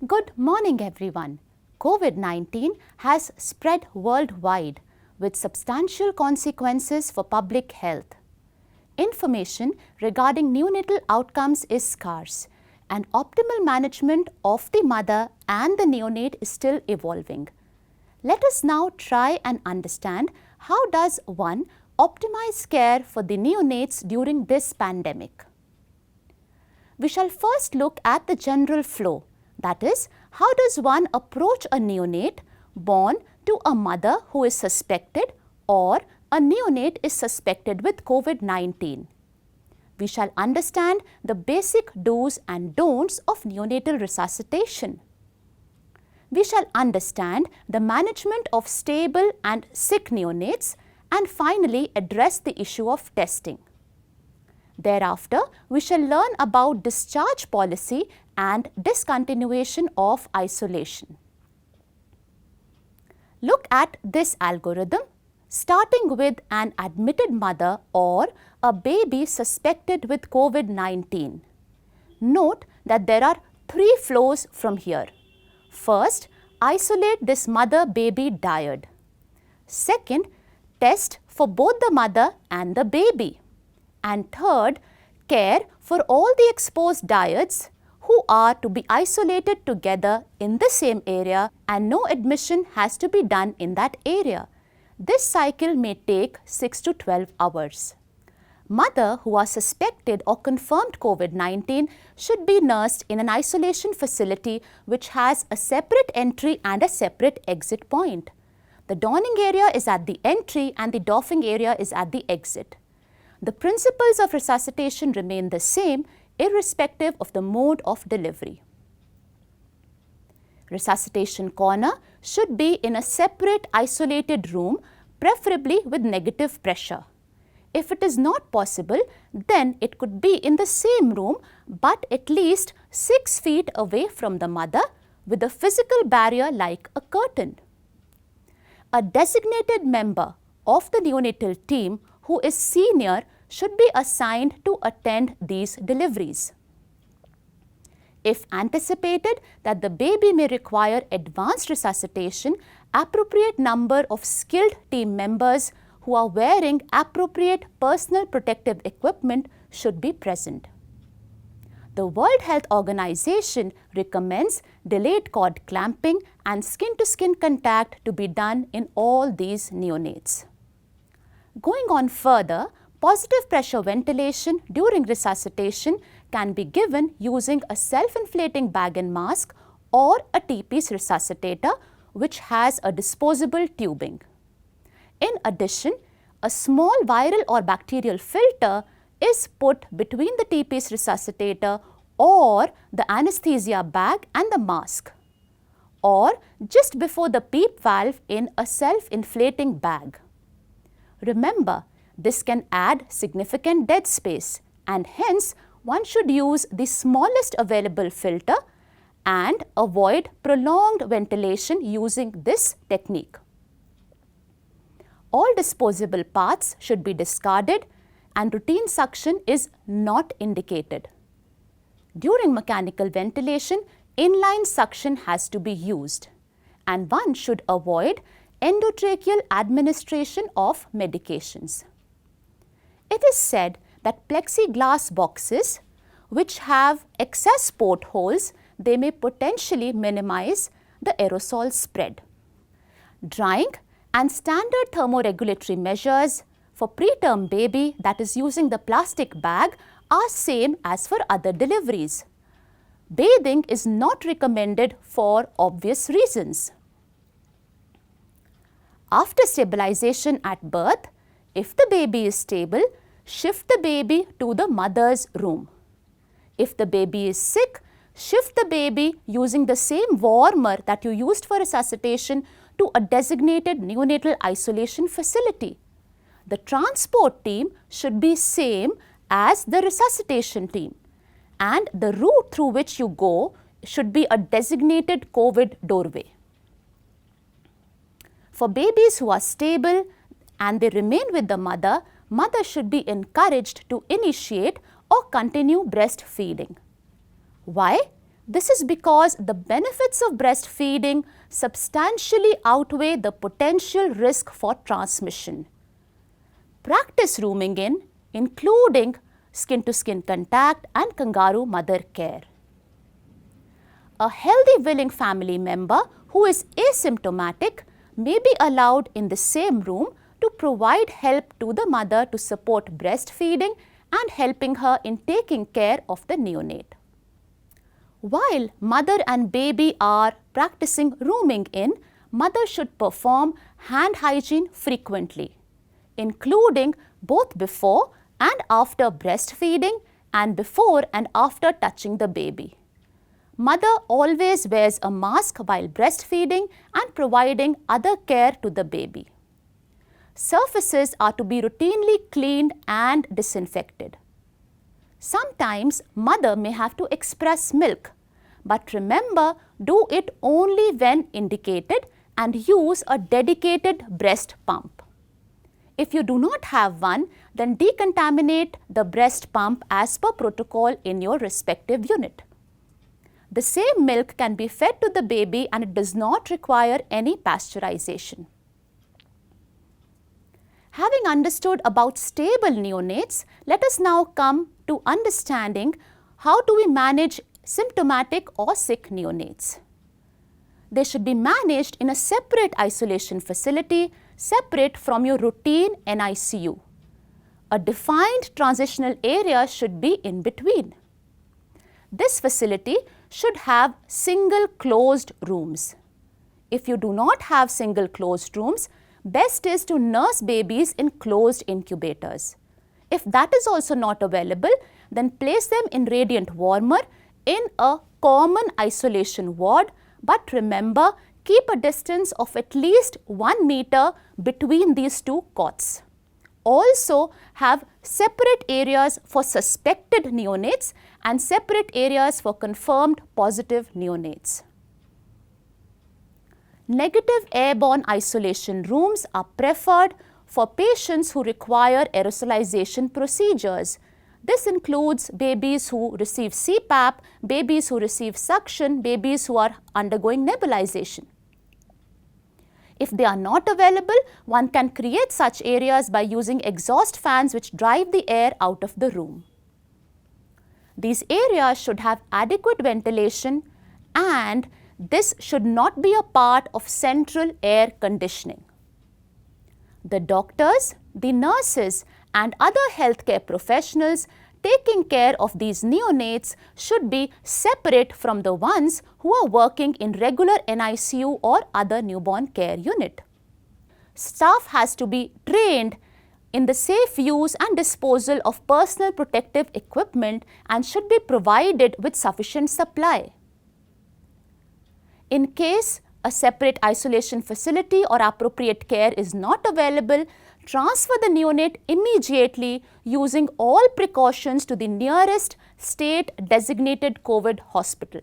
Good morning, everyone. COVID-19 has spread worldwide with substantial consequences for public health. Information regarding neonatal outcomes is scarce, and optimal management of the mother and the neonate is still evolving. Let us now try and understand how does one optimize care for the neonates during this pandemic. We shall first look at the general flow. That is, how does one approach a neonate born to a mother who is suspected or a neonate is suspected with COVID-19. We shall understand the basic do's and don'ts of neonatal resuscitation. We shall understand the management of stable and sick neonates and finally address the issue of testing. Thereafter, we shall learn about discharge policy and discontinuation of isolation. Look at this algorithm, starting with an admitted mother or a baby suspected with COVID-19. Note that there are three flows from here. First, isolate this mother-baby dyad. Second, test for both the mother and the baby. And third, care for all the exposed dyads who are to be isolated together in the same area and no admission has to be done in that area. This cycle may take 6 to 12 hours. Mothers who are suspected or confirmed COVID-19 should be nursed in an isolation facility which has a separate entry and a separate exit point. The donning area is at the entry and the doffing area is at the exit. The principles of resuscitation remain the same irrespective of the mode of delivery. Resuscitation corner should be in a separate isolated room, preferably with negative pressure. If it is not possible, then it could be in the same room but at least 6 feet away from the mother with a physical barrier like a curtain. A designated member of the neonatal team who is senior should be assigned to attend these deliveries. If anticipated that the baby may require advanced resuscitation, appropriate number of skilled team members who are wearing appropriate personal protective equipment should be present. The World Health Organization recommends delayed cord clamping and skin-to-skin contact to be done in all these neonates. Going on further, positive pressure ventilation during resuscitation can be given using a self-inflating bag and mask or a T-piece resuscitator which has a disposable tubing. In addition, a small viral or bacterial filter is put between the T-piece resuscitator or the anesthesia bag and the mask, or just before the PEEP valve in a self-inflating bag. Remember, this can add significant dead space and hence one should use the smallest available filter and avoid prolonged ventilation using this technique. All disposable parts should be discarded and routine suction is not indicated. During mechanical ventilation, inline suction has to be used and one should avoid endotracheal administration of medications. It is said that plexiglass boxes which have excess portholes, they may potentially minimize the aerosol spread. Drying and standard thermoregulatory measures for preterm baby, that is using the plastic bag, are same as for other deliveries. Bathing is not recommended for obvious reasons. After stabilization at birth, if the baby is stable, shift the baby to the mother's room. If the baby is sick, shift the baby using the same warmer that you used for resuscitation to a designated neonatal isolation facility. The transport team should be same as the resuscitation team and the route through which you go should be a designated COVID doorway. For babies who are stable and they remain with the mother, mother should be encouraged to initiate or continue breastfeeding. Why? This is because the benefits of breastfeeding substantially outweigh the potential risk for transmission. Practice rooming in, including skin-to-skin contact and kangaroo mother care. A healthy willing family member who is asymptomatic may be allowed in the same room to provide help to the mother to support breastfeeding and helping her in taking care of the neonate. While mother and baby are practicing rooming in, mother should perform hand hygiene frequently, including both before and after breastfeeding and before and after touching the baby. Mother always wears a mask while breastfeeding and providing other care to the baby. Surfaces are to be routinely cleaned and disinfected. Sometimes mother may have to express milk, but remember, do it only when indicated and use a dedicated breast pump. If you do not have one, then decontaminate the breast pump as per protocol in your respective unit. The same milk can be fed to the baby and it does not require any pasteurization. Having understood about stable neonates, let us now come to understanding how do we manage symptomatic or sick neonates. They should be managed in a separate isolation facility, separate from your routine NICU. A defined transitional area should be in between. This facility should have single closed rooms. If you do not have single closed rooms, best is to nurse babies in closed incubators. If that is also not available, then place them in radiant warmer in a common isolation ward, but remember, keep a distance of at least 1 meter between these two cots. Also have separate areas for suspected neonates and separate areas for confirmed positive neonates. Negative airborne isolation rooms are preferred for patients who require aerosolization procedures. This includes babies who receive CPAP, babies who receive suction, babies who are undergoing nebulization. If they are not available, one can create such areas by using exhaust fans which drive the air out of the room. These areas should have adequate ventilation and this should not be a part of central air conditioning. The doctors, the nurses and other healthcare professionals taking care of these neonates should be separate from the ones who are working in regular NICU or other newborn care unit. Staff has to be trained in the safe use and disposal of personal protective equipment and should be provided with sufficient supply. In case a separate isolation facility or appropriate care is not available, transfer the neonate immediately using all precautions to the nearest state-designated COVID hospital.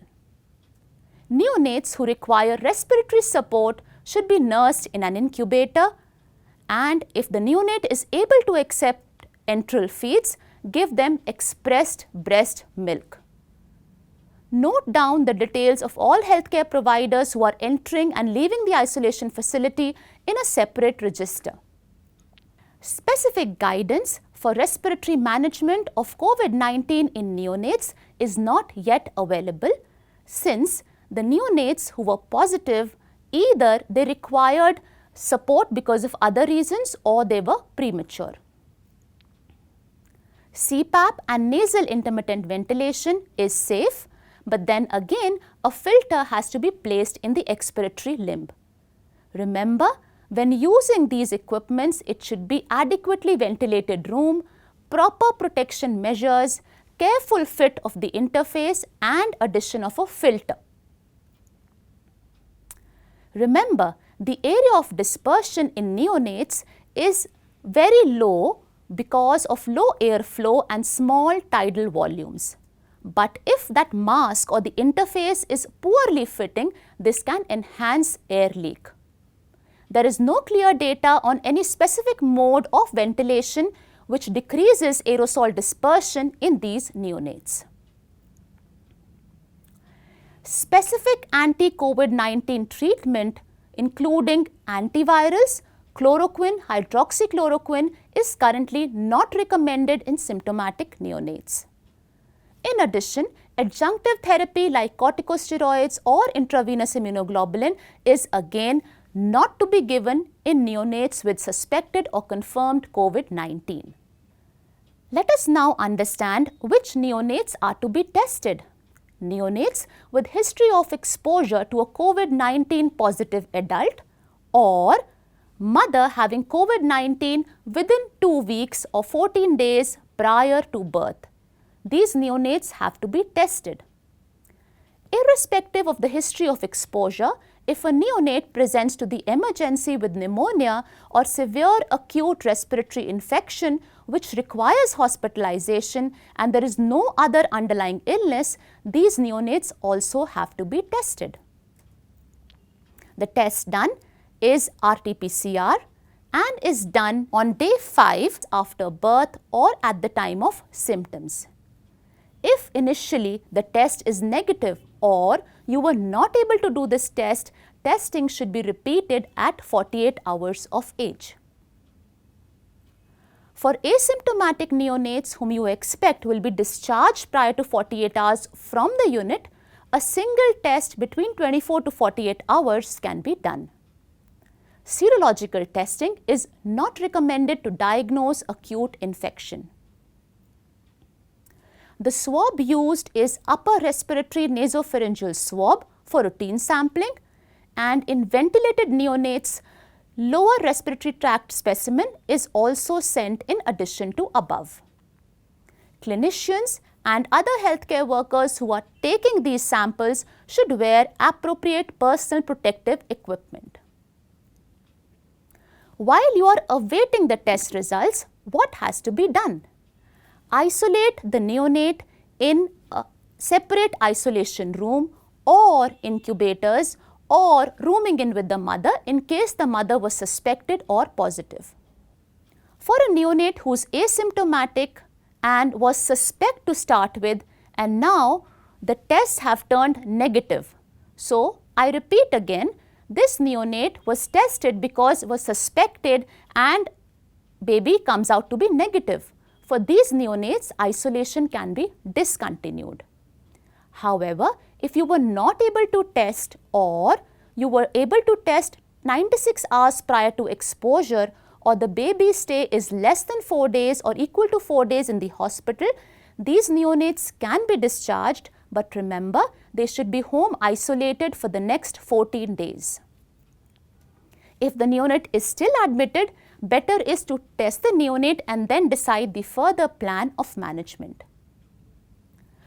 Neonates who require respiratory support should be nursed in an incubator, and if the neonate is able to accept enteral feeds, give them expressed breast milk. Note down the details of all healthcare providers who are entering and leaving the isolation facility in a separate register. Specific guidance for respiratory management of COVID-19 in neonates is not yet available since the neonates who were positive, either they required support because of other reasons or they were premature. CPAP and nasal intermittent ventilation is safe, but then again a filter has to be placed in the expiratory limb. Remember, when using these equipments, it should be adequately ventilated room, proper protection measures, careful fit of the interface and addition of a filter. Remember, the area of dispersion in neonates is very low because of low airflow and small tidal volumes. But if that mask or the interface is poorly fitting, this can enhance air leak. There is no clear data on any specific mode of ventilation which decreases aerosol dispersion in these neonates. specific anti-COVID-19 treatment including antivirals, chloroquine, hydroxychloroquine is currently not recommended in symptomatic neonates. In addition, adjunctive therapy like corticosteroids or intravenous immunoglobulin is again not to be given in neonates with suspected or confirmed COVID-19. Let us now understand which neonates are to be tested. Neonates with history of exposure to a COVID-19 positive adult or mother having COVID-19 within 2 weeks or 14 days prior to birth. These neonates have to be tested. Irrespective of the history of exposure, if a neonate presents to the emergency with pneumonia or severe acute respiratory infection which requires hospitalization and there is no other underlying illness, these neonates also have to be tested. The test done is RT-PCR and is done on day 5 after birth or at the time of symptoms. If initially the test is negative or you were not able to do this test, testing should be repeated at 48 hours of age. For asymptomatic neonates whom you expect will be discharged prior to 48 hours from the unit, a single test between 24 to 48 hours can be done. Serological testing is not recommended to diagnose acute infection. The swab used is upper respiratory nasopharyngeal swab for routine sampling, and in ventilated neonates, lower respiratory tract specimen is also sent in addition to above. Clinicians and other healthcare workers who are taking these samples should wear appropriate personal protective equipment. While you are awaiting the test results, what has to be done? Isolate the neonate in a separate isolation room or incubators or rooming in with the mother in case the mother was suspected or positive. For a neonate who is asymptomatic and was suspect to start with and now the tests have turned negative. So, I repeat again, this neonate was tested because it was suspected and baby comes out to be negative. For these neonates, isolation can be discontinued. However, if you were not able to test or you were able to test 96 hours prior to exposure or the baby's stay is less than 4 days or equal to 4 days in the hospital, these neonates can be discharged, but remember they should be home isolated for the next 14 days. If the neonate is still admitted, better is to test the neonate and then decide the further plan of management.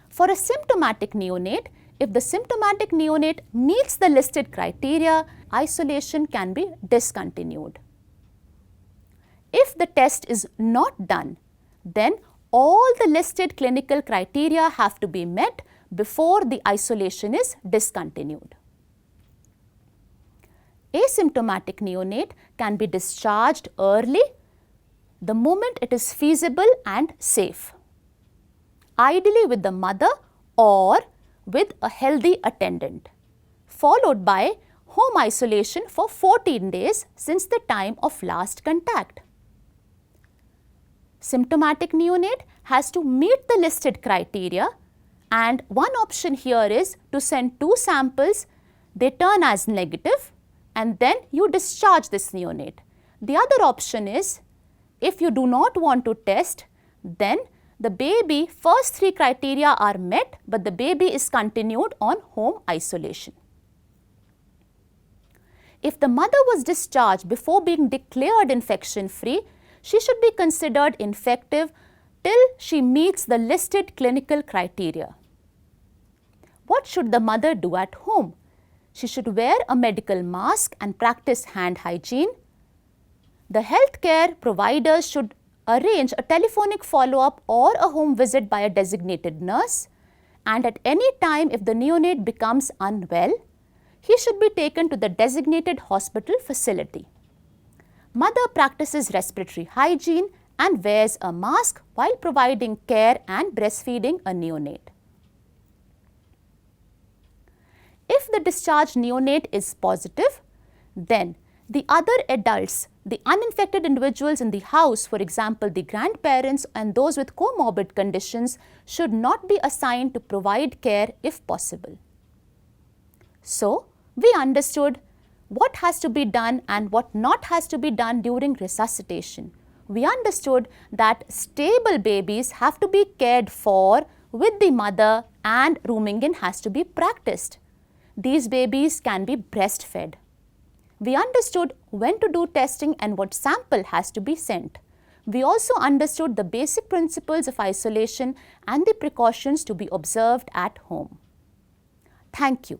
For a symptomatic neonate, if the symptomatic neonate meets the listed criteria, isolation can be discontinued. If the test is not done, then all the listed clinical criteria have to be met before the isolation is discontinued. Asymptomatic neonate can be discharged early the moment it is feasible and safe, ideally with the mother or with a healthy attendant, followed by home isolation for 14 days since the time of last contact. Symptomatic neonate has to meet the listed criteria, and one option here is to send 2 samples, they turn as negative, and then you discharge this neonate. The other option is, if you do not want to test, then the baby first 3 criteria are met, but the baby is continued on home isolation. If the mother was discharged before being declared infection free, she should be considered infective till she meets the listed clinical criteria. What should the mother do at home? She should wear a medical mask and practice hand hygiene. The healthcare providers should arrange a telephonic follow-up or a home visit by a designated nurse, and at any time if the neonate becomes unwell, he should be taken to the designated hospital facility. Mother practices respiratory hygiene and wears a mask while providing care and breastfeeding a neonate. If the discharged neonate is positive, then the other adults, the uninfected individuals in the house, for example, the grandparents and those with comorbid conditions, should not be assigned to provide care if possible. So, we understood what has to be done and what not has to be done during resuscitation. We understood that stable babies have to be cared for with the mother and rooming in has to be practiced. These babies can be breastfed. We understood when to do testing and what sample has to be sent. We also understood the basic principles of isolation and the precautions to be observed at home. Thank you.